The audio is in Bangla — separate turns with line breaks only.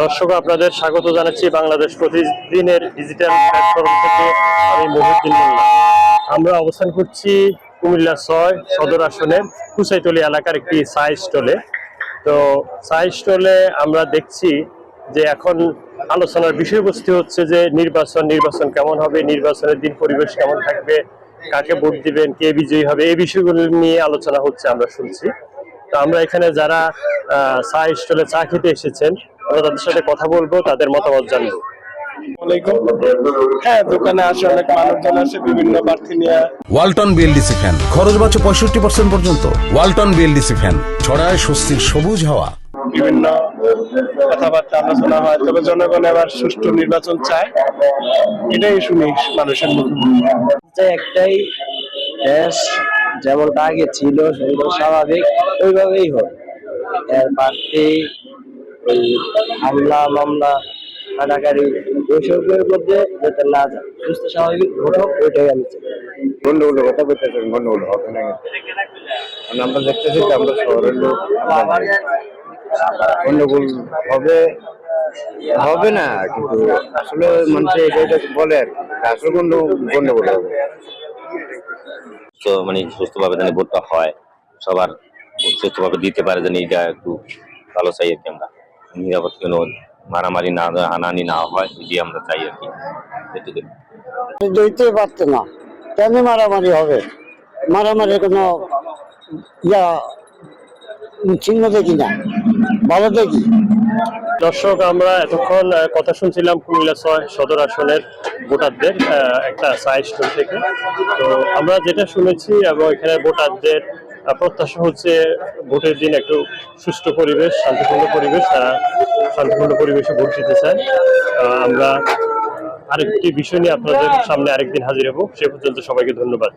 দর্শক আপনাদের স্বাগত জানাচ্ছি বাংলাদেশ প্রতিদিনের ডিজিটাল প্ল্যাটফর্ম থেকে। আমি মহিউদ্দিন মোল্লা। আমরা অবস্থান করছি কুমিল্লা ৬ সদর আসনের কুচাইতলী এলাকার একটি চা স্টলে। তো চা স্টলে আমরা দেখছি যে এখন আলোচনার বিষয়বস্তু হচ্ছে যে নির্বাচন কেমন হবে, নির্বাচনের দিন পরিবেশ কেমন থাকবে, কাকে ভোট দিবেন, কে বিজয়ী হবে, এই বিষয়গুলো নিয়ে আলোচনা হচ্ছে আমরা শুনছি। তো আমরা এখানে যারা চা স্টলে চা খেতে এসেছেন আমরা তাদের সাথে কথা বলবো, তাদের মতামত জানবো।
হ্যাঁ, দোকানে আসে অনেক মানুষজন আসে বিভিন্ন প্রার্থী নিয়ে।
ওয়ালটন বিএলডিসি ফ্যান খরচ বাঁচে 65% পর্যন্ত। ওয়ালটন বিএলডিসি ফ্যান ছড়ায় স্বস্তির সবুজ হাওয়া।
বিভিন্ন কথাবার্তা আলোচনা হয়, তবে জনগণ এবার সুষ্ঠু নির্বাচন চায়, এটাই শুনি মানুষের মুখে।
একটাই দেশ যেমনটা আগে ছিল সেগুলো স্বাভাবিক ওইভাবেই হোক। এর প্রার্থী ওই হামলা মামলা কাটাকারি ওইসবের মধ্যে যাতে না যায়, সুস্থ স্বাভাবিক ভোট হোক, ওইটাই আমি চাই।
গন্ডগোল কথা বলতেছেন, গন্ডগোল হবে না। আমরা দেখতেছি যে আমরা শহরের লোক, গন্ডগোল হবে হবে না, কিন্তু আসলে মানুষ এটা বলে আর আসলে গন্ডগোল হবে।
তো মানে সুস্থভাবে যেন ভোটটা হয়, সবার সুস্থভাবে দিতে পারে, যেন এটা একটু ভালো চাই আর কি। আমরা নিরাপদ কোনো মারামারি না, হানাহানি না হয়, এটি আমরা চাই আর কি।
দিতে পারতো না, কেন মারামারি হবে? মারামারি কোনো চিহ্ন দেখি না, ভালো দেখি।
দর্শক আমরা এতক্ষণ কথা শুনছিলাম কুমিল্লা ৬ সদর আসনের ভোটারদের একটা চা স্টল থেকে। তো আমরা যেটা শুনেছি এবং এখানে ভোটারদের প্রত্যাশা হচ্ছে ভোটের দিন একটু সুষ্ঠু পরিবেশ, শান্তিপূর্ণ পরিবেশ, তারা শান্তিপূর্ণ পরিবেশে ভোট দিতে চায়। আমরা আরেকটি বিষয় নিয়ে আপনাদের সামনে আরেকদিন হাজির হব। সে পর্যন্ত সবাইকে ধন্যবাদ।